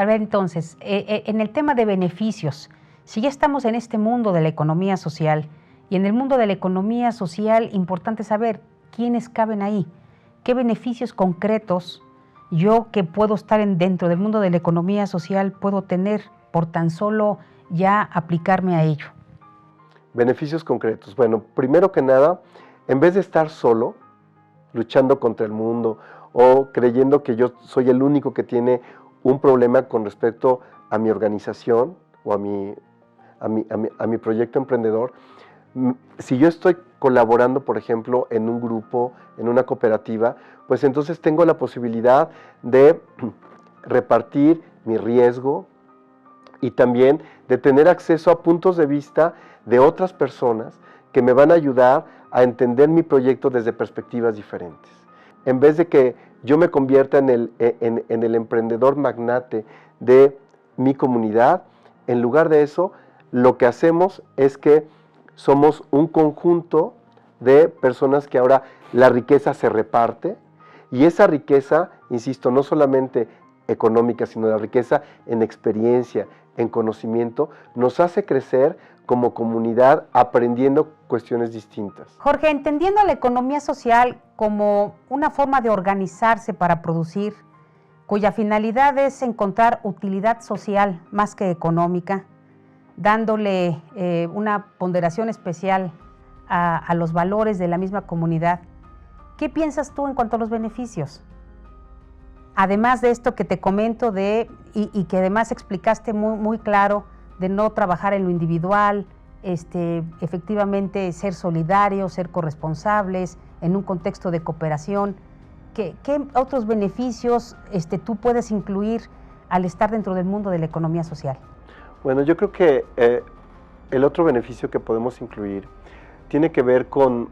A ver, entonces, en el tema de beneficios, si ya estamos en este mundo de la economía social, y en el mundo de la economía social, importante saber quiénes caben ahí, qué beneficios concretos yo que puedo estar dentro del mundo de la economía social puedo tener por tan solo ya aplicarme a ello. Beneficios concretos. Bueno, primero que nada, en vez de estar solo, luchando contra el mundo o creyendo que yo soy el único que tiene un problema con respecto a mi organización o a mi proyecto emprendedor, si yo estoy colaborando, por ejemplo, en un grupo, en una cooperativa, pues entonces tengo la posibilidad de repartir mi riesgo y también de tener acceso a puntos de vista de otras personas que me van a ayudar a entender mi proyecto desde perspectivas diferentes. En vez de que yo me convierta en el emprendedor magnate de mi comunidad, en lugar de eso, lo que hacemos es que somos un conjunto de personas que ahora la riqueza se reparte y esa riqueza, insisto, no solamente económica, sino la riqueza en experiencia, en conocimiento, nos hace crecer como comunidad aprendiendo cuestiones distintas. Jorge, entendiendo la economía social como una forma de organizarse para producir, cuya finalidad es encontrar utilidad social más que económica, dándole una ponderación especial a los valores de la misma comunidad, ¿qué piensas tú en cuanto a los beneficios? Además de esto que te comento y que además explicaste muy claro, de no trabajar en lo individual, efectivamente ser solidarios, ser corresponsables, en un contexto de cooperación. ¿Qué otros beneficios tú puedes incluir al estar dentro del mundo de la economía social? Bueno, yo creo que el otro beneficio que podemos incluir tiene que ver con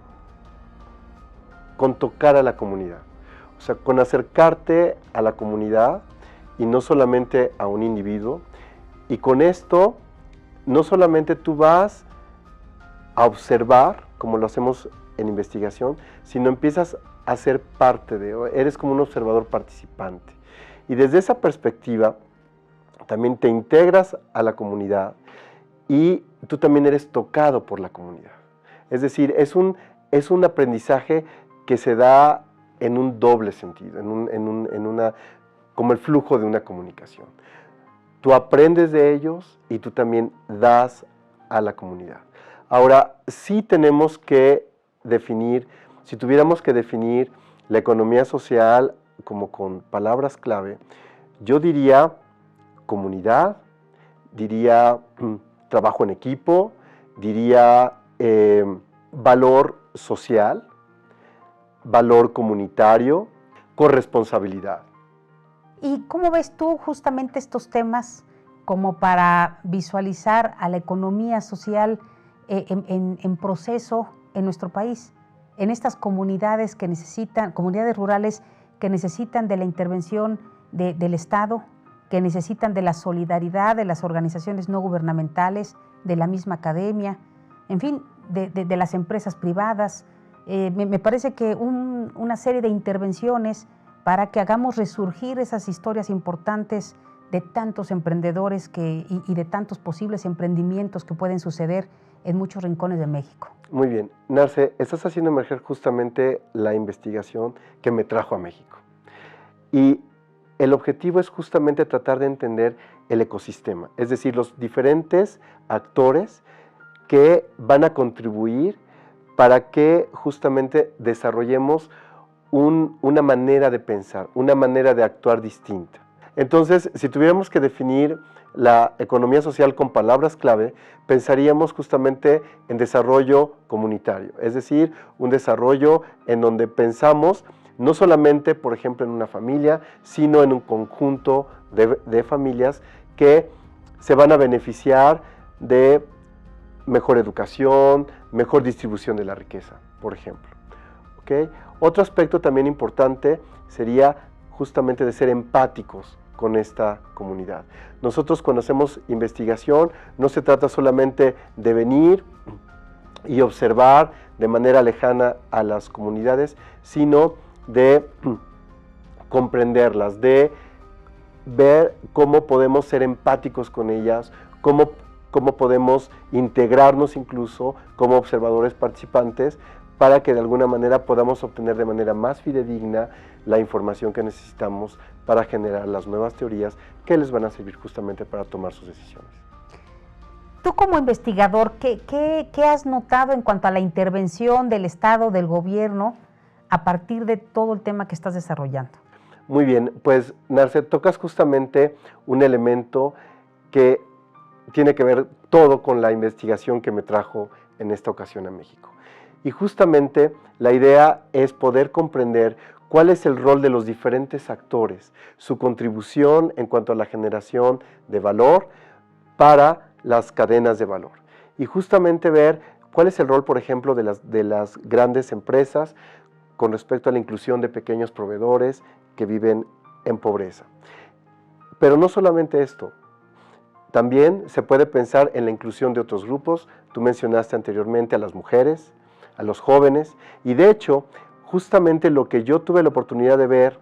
tocar a la comunidad. O sea, con acercarte a la comunidad y no solamente a un individuo. Y con esto, no solamente tú vas a observar, como lo hacemos en investigación, sino empiezas a ser parte eres como un observador participante. Y desde esa perspectiva, también te integras a la comunidad y tú también eres tocado por la comunidad. Es decir, es un aprendizaje que se da en un doble sentido, como el flujo de una comunicación. Tú aprendes de ellos y tú también das a la comunidad. Ahora, sí tenemos que definir, si tuviéramos que definir la economía social como con palabras clave, yo diría comunidad, diría trabajo en equipo, diría valor social, valor comunitario, corresponsabilidad. ¿Y cómo ves tú justamente estos temas como para visualizar a la economía social en proceso en nuestro país, en estas comunidades que necesitan, comunidades rurales que necesitan de la intervención del Estado, que necesitan de la solidaridad de las organizaciones no gubernamentales, de la misma academia, en fin, de las empresas privadas? Me parece que una serie de intervenciones para que hagamos resurgir esas historias importantes de tantos emprendedores y de tantos posibles emprendimientos que pueden suceder en muchos rincones de México. Muy bien. Narce, estás haciendo emerger justamente la investigación que me trajo a México. Y el objetivo es justamente tratar de entender el ecosistema, es decir, los diferentes actores que van a contribuir para que justamente desarrollemos una manera de pensar, una manera de actuar distinta. Entonces, si tuviéramos que definir la economía social con palabras clave, pensaríamos justamente en desarrollo comunitario, es decir, un desarrollo en donde pensamos no solamente, por ejemplo, en una familia, sino en un conjunto de familias que se van a beneficiar de mejor educación, mejor distribución de la riqueza, por ejemplo. ¿Okay? Otro aspecto también importante sería justamente de ser empáticos con esta comunidad. Nosotros cuando hacemos investigación no se trata solamente de venir y observar de manera lejana a las comunidades, sino de comprenderlas, de ver cómo podemos ser empáticos con ellas, cómo podemos integrarnos incluso como observadores participantes para que de alguna manera podamos obtener de manera más fidedigna la información que necesitamos para generar las nuevas teorías que les van a servir justamente para tomar sus decisiones. Tú como investigador, ¿qué has notado en cuanto a la intervención del Estado, del gobierno, a partir de todo el tema que estás desarrollando? Muy bien, pues Narce, tocas justamente un elemento que tiene que ver todo con la investigación que me trajo en esta ocasión a México. Y justamente la idea es poder comprender cuál es el rol de los diferentes actores, su contribución en cuanto a la generación de valor para las cadenas de valor. Y justamente ver cuál es el rol, por ejemplo, de las grandes empresas con respecto a la inclusión de pequeños proveedores que viven en pobreza. Pero no solamente esto, también se puede pensar en la inclusión de otros grupos. Tú mencionaste anteriormente a las mujeres, a los jóvenes, y de hecho, justamente lo que yo tuve la oportunidad de ver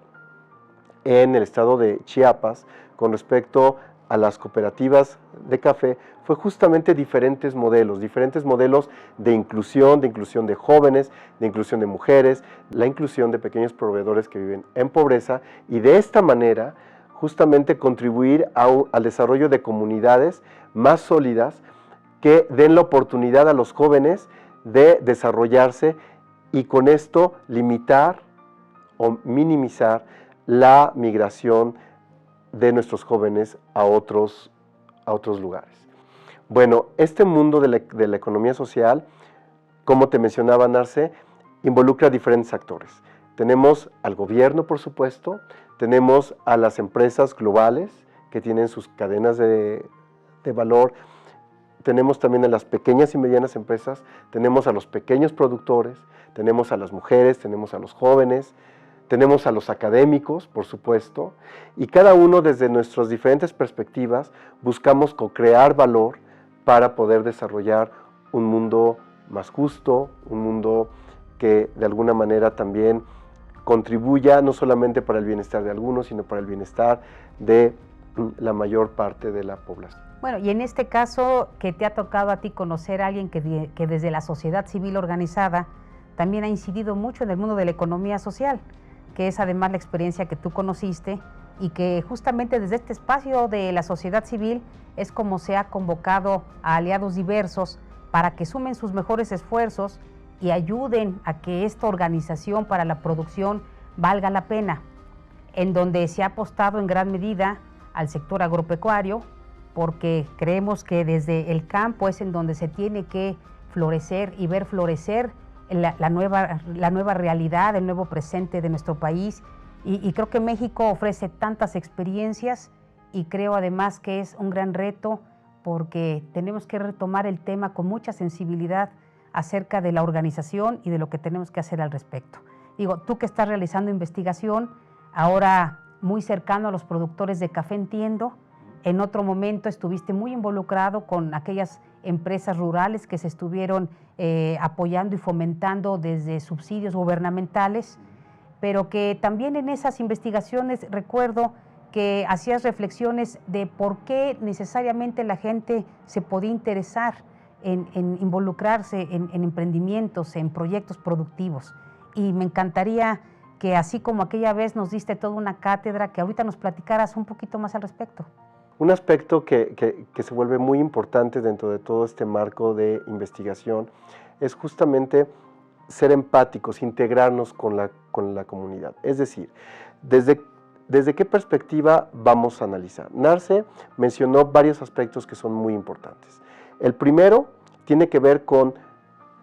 en el estado de Chiapas con respecto a las cooperativas de café fue justamente diferentes modelos de inclusión de jóvenes, de inclusión de mujeres, la inclusión de pequeños proveedores que viven en pobreza, y de esta manera justamente contribuir al desarrollo de comunidades más sólidas que den la oportunidad a los jóvenes de desarrollarse y con esto limitar o minimizar la migración de nuestros jóvenes a otros lugares. Bueno, este mundo de la economía social, como te mencionaba Narce, involucra a diferentes actores. Tenemos al gobierno, por supuesto, tenemos a las empresas globales que tienen sus cadenas de valor, tenemos también a las pequeñas y medianas empresas, tenemos a los pequeños productores, tenemos a las mujeres, tenemos a los jóvenes, tenemos a los académicos, por supuesto, y cada uno desde nuestras diferentes perspectivas buscamos co-crear valor para poder desarrollar un mundo más justo, un mundo que de alguna manera también contribuya no solamente para el bienestar de algunos, sino para el bienestar de la mayor parte de la población. Bueno, y en este caso que te ha tocado a ti conocer a alguien que desde la sociedad civil organizada también ha incidido mucho en el mundo de la economía social, que es además la experiencia que tú conociste y que justamente desde este espacio de la sociedad civil es como se ha convocado a aliados diversos para que sumen sus mejores esfuerzos y ayuden a que esta organización para la producción valga la pena, en donde se ha apostado en gran medida al sector agropecuario, porque creemos que desde el campo es en donde se tiene que florecer y ver florecer la nueva realidad, el nuevo presente de nuestro país. Y creo que México ofrece tantas experiencias y creo además que es un gran reto porque tenemos que retomar el tema con mucha sensibilidad acerca de la organización y de lo que tenemos que hacer al respecto. Digo, tú que estás realizando investigación, ahora muy cercano a los productores de café, entiendo, en otro momento estuviste muy involucrado con aquellas empresas rurales que se estuvieron apoyando y fomentando desde subsidios gubernamentales, pero que también en esas investigaciones recuerdo que hacías reflexiones de por qué necesariamente la gente se podía interesar en involucrarse en emprendimientos, en proyectos productivos. Y me encantaría que así como aquella vez nos diste toda una cátedra, que ahorita nos platicaras un poquito más al respecto. Un aspecto que se vuelve muy importante dentro de todo este marco de investigación es justamente ser empáticos, integrarnos con la comunidad. Es decir, ¿desde qué perspectiva vamos a analizar? Narce mencionó varios aspectos que son muy importantes. El primero tiene que ver con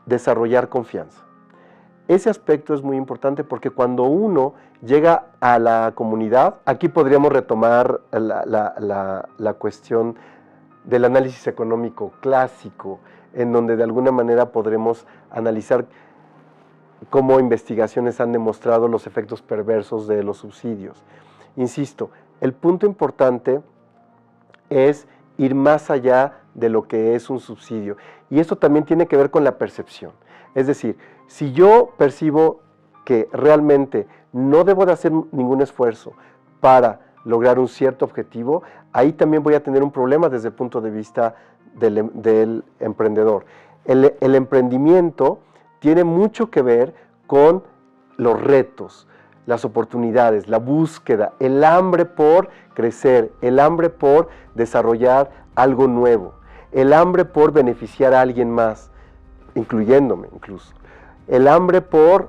desarrollar confianza. Ese aspecto es muy importante porque cuando uno llega a la comunidad, aquí podríamos retomar la cuestión del análisis económico clásico, en donde de alguna manera podremos analizar cómo investigaciones han demostrado los efectos perversos de los subsidios. Insisto, el punto importante es ir más allá de lo que es un subsidio, y esto también tiene que ver con la percepción. Es decir, si yo percibo que realmente no debo de hacer ningún esfuerzo para lograr un cierto objetivo, ahí también voy a tener un problema desde el punto de vista del emprendedor. El emprendimiento tiene mucho que ver con los retos, las oportunidades, la búsqueda, el hambre por crecer, el hambre por desarrollar algo nuevo, el hambre por beneficiar a alguien más, incluyéndome incluso, el hambre por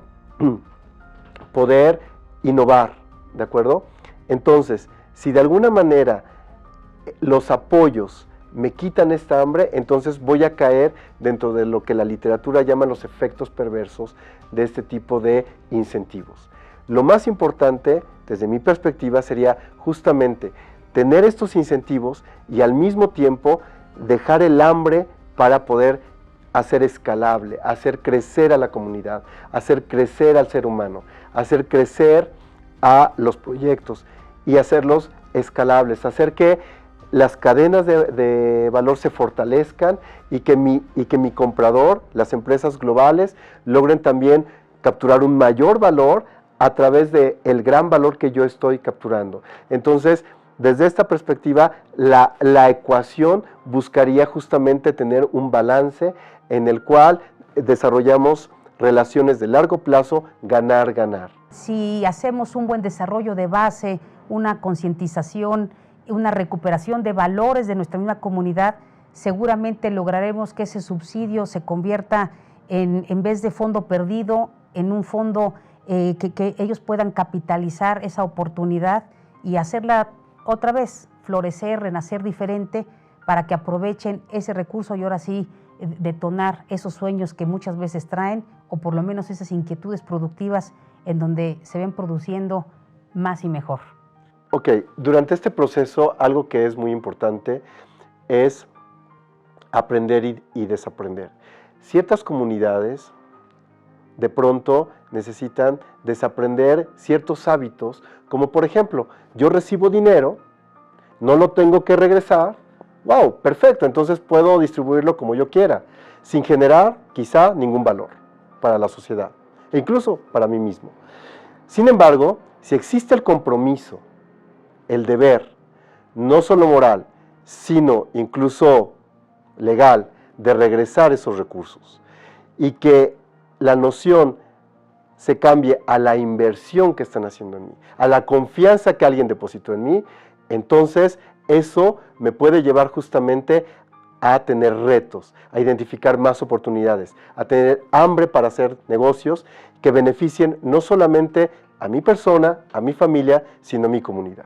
poder innovar, ¿de acuerdo? Entonces, si de alguna manera los apoyos me quitan esta hambre, entonces voy a caer dentro de lo que la literatura llama los efectos perversos de este tipo de incentivos. Lo más importante, desde mi perspectiva, sería justamente tener estos incentivos y al mismo tiempo dejar el hambre para poder hacer escalable, hacer crecer a la comunidad, hacer crecer al ser humano, hacer crecer a los proyectos y hacerlos escalables, hacer que las cadenas de valor se fortalezcan y que mi comprador, las empresas globales, logren también capturar un mayor valor a través del gran valor que yo estoy capturando. Entonces, desde esta perspectiva, la ecuación buscaría justamente tener un balance en el cual desarrollamos relaciones de largo plazo, ganar, ganar. Si hacemos un buen desarrollo de base, una concientización, una recuperación de valores de nuestra misma comunidad, seguramente lograremos que ese subsidio se convierta en vez de fondo perdido, en un fondo que ellos puedan capitalizar esa oportunidad y hacerla otra vez florecer, renacer diferente, para que aprovechen ese recurso y ahora sí detonar esos sueños que muchas veces traen, o por lo menos esas inquietudes productivas en donde se ven produciendo más y mejor. Ok, durante este proceso algo que es muy importante es aprender y desaprender. Ciertas comunidades de pronto necesitan desaprender ciertos hábitos, como por ejemplo, yo recibo dinero, no lo tengo que regresar, wow, perfecto, entonces puedo distribuirlo como yo quiera, sin generar quizá ningún valor para la sociedad, e incluso para mí mismo. Sin embargo, si existe el compromiso, el deber, no solo moral, sino incluso legal, de regresar esos recursos, y que la noción se cambie a la inversión que están haciendo en mí, a la confianza que alguien depositó en mí, entonces eso me puede llevar justamente a tener retos, a identificar más oportunidades, a tener hambre para hacer negocios que beneficien no solamente a mi persona, a mi familia, sino a mi comunidad.